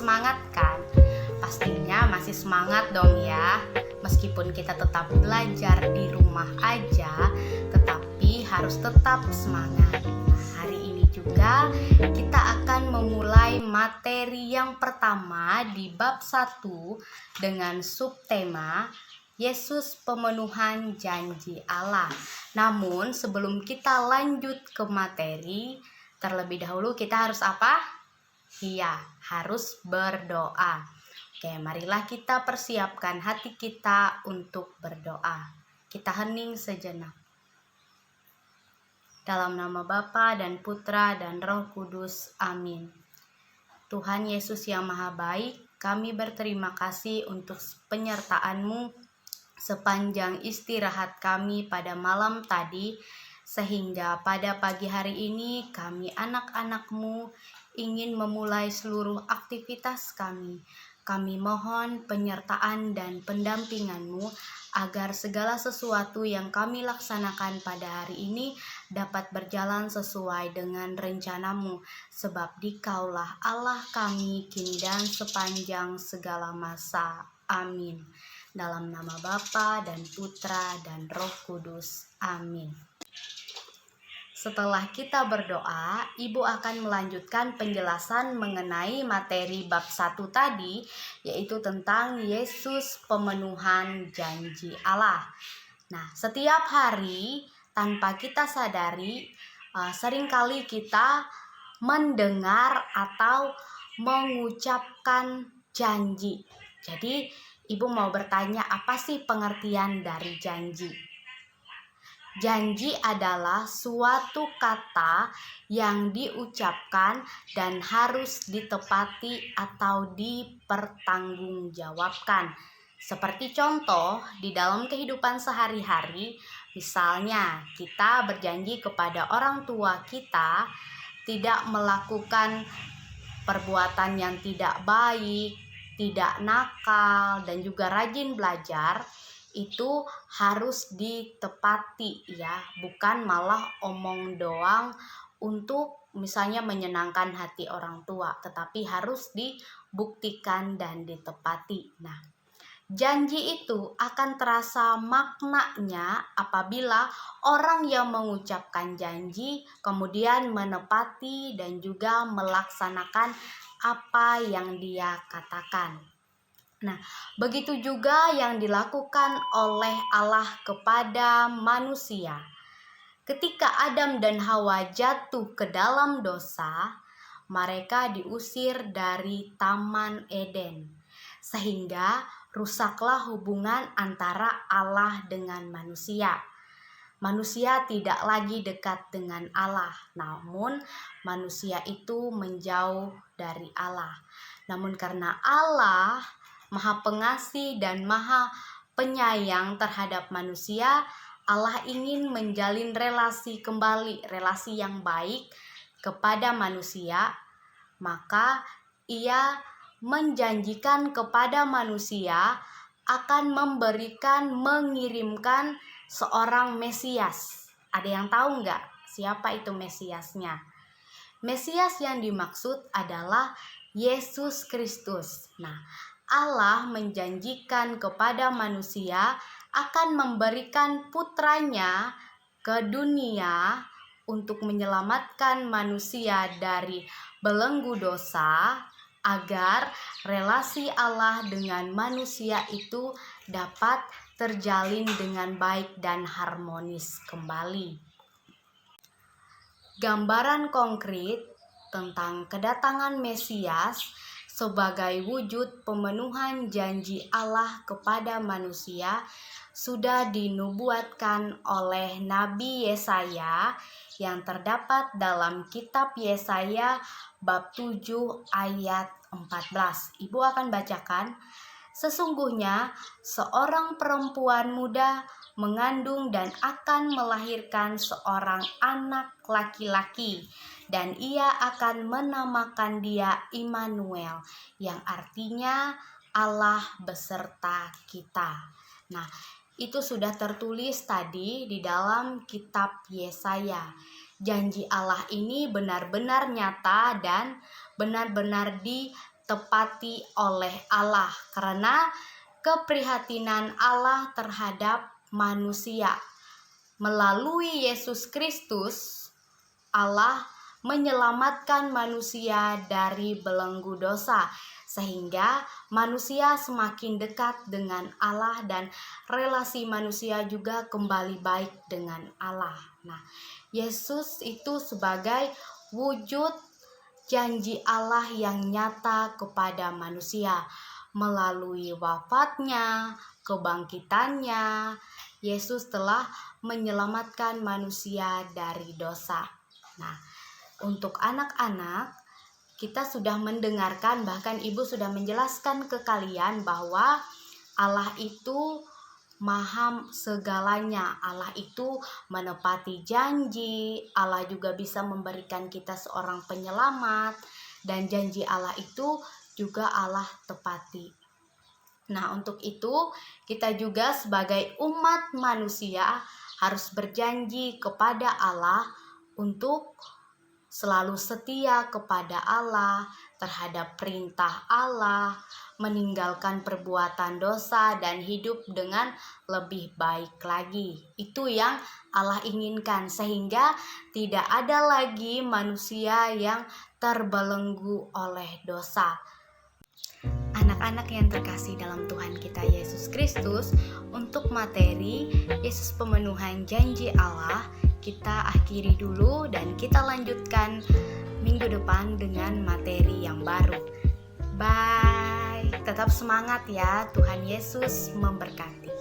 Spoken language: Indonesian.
semangat kan? Pastinya masih semangat dong ya. Meskipun kita tetap belajar di rumah aja, tetapi harus tetap semangat. Nah, hari ini juga kita akan memulai materi yang pertama di bab 1 dengan subtema Yesus pemenuhan janji Allah. Namun sebelum kita lanjut ke materi, terlebih dahulu kita harus apa? Iya, harus berdoa. Oke, marilah kita persiapkan hati kita untuk berdoa. Kita hening sejenak. Dalam nama Bapa dan Putra dan Roh Kudus. Amin. Tuhan Yesus yang Maha Baik, kami berterima kasih untuk penyertaan-Mu sepanjang istirahat kami pada malam tadi, sehingga pada pagi hari ini kami anak-anak-Mu ingin memulai seluruh aktivitas kami. Kami mohon penyertaan dan pendampingan-Mu agar segala sesuatu yang kami laksanakan pada hari ini dapat berjalan sesuai dengan rencana-Mu, sebab Dikaulah Allah kami kini dan sepanjang segala masa. Amin. Dalam nama Bapa dan Putra dan Roh Kudus. Amin. Setelah kita berdoa, Ibu akan melanjutkan penjelasan mengenai materi bab 1 tadi, yaitu tentang Yesus pemenuhan janji Allah. Nah, setiap hari tanpa kita sadari, seringkali kita mendengar atau mengucapkan janji. Jadi, Ibu mau bertanya, apa sih pengertian dari janji? Janji adalah suatu kata yang diucapkan dan harus ditepati atau dipertanggungjawabkan. Seperti contoh di dalam kehidupan sehari-hari, misalnya kita berjanji kepada orang tua kita tidak melakukan perbuatan yang tidak baik, tidak nakal, dan juga rajin belajar. Itu harus ditepati ya, bukan malah omong doang untuk misalnya menyenangkan hati orang tua, tetapi harus dibuktikan dan ditepati. Nah, janji itu akan terasa maknanya apabila orang yang mengucapkan janji kemudian menepati dan juga melaksanakan apa yang dia katakan. Nah, begitu juga yang dilakukan oleh Allah kepada manusia. Ketika Adam dan Hawa jatuh ke dalam dosa, mereka diusir dari Taman Eden, sehingga rusaklah hubungan antara Allah dengan manusia. Manusia tidak lagi dekat dengan Allah, namun manusia itu menjauh dari Allah. Namun karena Allah Maha Pengasih dan Maha Penyayang terhadap manusia, Allah ingin menjalin relasi kembali, relasi yang baik kepada manusia. Maka Ia menjanjikan kepada manusia akan mengirimkan seorang Mesias. Ada yang tahu nggak siapa itu Mesiasnya? Mesias yang dimaksud adalah Yesus Kristus. Nah, Allah menjanjikan kepada manusia akan memberikan putranya ke dunia untuk menyelamatkan manusia dari belenggu dosa, agar relasi Allah dengan manusia itu dapat terjalin dengan baik dan harmonis kembali. Gambaran konkret tentang kedatangan Mesias sebagai wujud pemenuhan janji Allah kepada manusia sudah dinubuatkan oleh Nabi Yesaya yang terdapat dalam kitab Yesaya bab 7 ayat 14. Ibu akan bacakan. Sesungguhnya seorang perempuan muda mengandung dan akan melahirkan seorang anak laki-laki, dan ia akan menamakan dia Immanuel, yang artinya Allah beserta kita. Nah, itu sudah tertulis tadi di dalam kitab Yesaya. Janji Allah ini benar-benar nyata dan benar-benar ditepati oleh Allah karena keprihatinan Allah terhadap manusia. Melalui Yesus Kristus, Allah menyelamatkan manusia dari belenggu dosa, sehingga manusia semakin dekat dengan Allah dan relasi manusia juga kembali baik dengan Allah. Nah, Yesus itu sebagai wujud janji Allah yang nyata kepada manusia. Melalui wafatnya, kebangkitannya, Yesus telah menyelamatkan manusia dari dosa. Nah, untuk anak-anak, kita sudah mendengarkan, bahkan Ibu sudah menjelaskan ke kalian bahwa Allah itu maha segalanya. Allah itu menepati janji, Allah juga bisa memberikan kita seorang penyelamat, dan janji Allah itu juga Allah tepati. Nah, untuk itu kita juga sebagai umat manusia harus berjanji kepada Allah untuk selalu setia kepada Allah, terhadap perintah Allah, meninggalkan perbuatan dosa dan hidup dengan lebih baik lagi. Itu yang Allah inginkan, sehingga tidak ada lagi manusia yang terbelenggu oleh dosa. Anak-anak yang terkasih dalam Tuhan kita Yesus Kristus, untuk materi Yesus pemenuhan janji Allah kita akhiri dulu dan kita lanjutkan minggu depan dengan materi yang baru. Bye. Tetap semangat ya, Tuhan Yesus memberkati.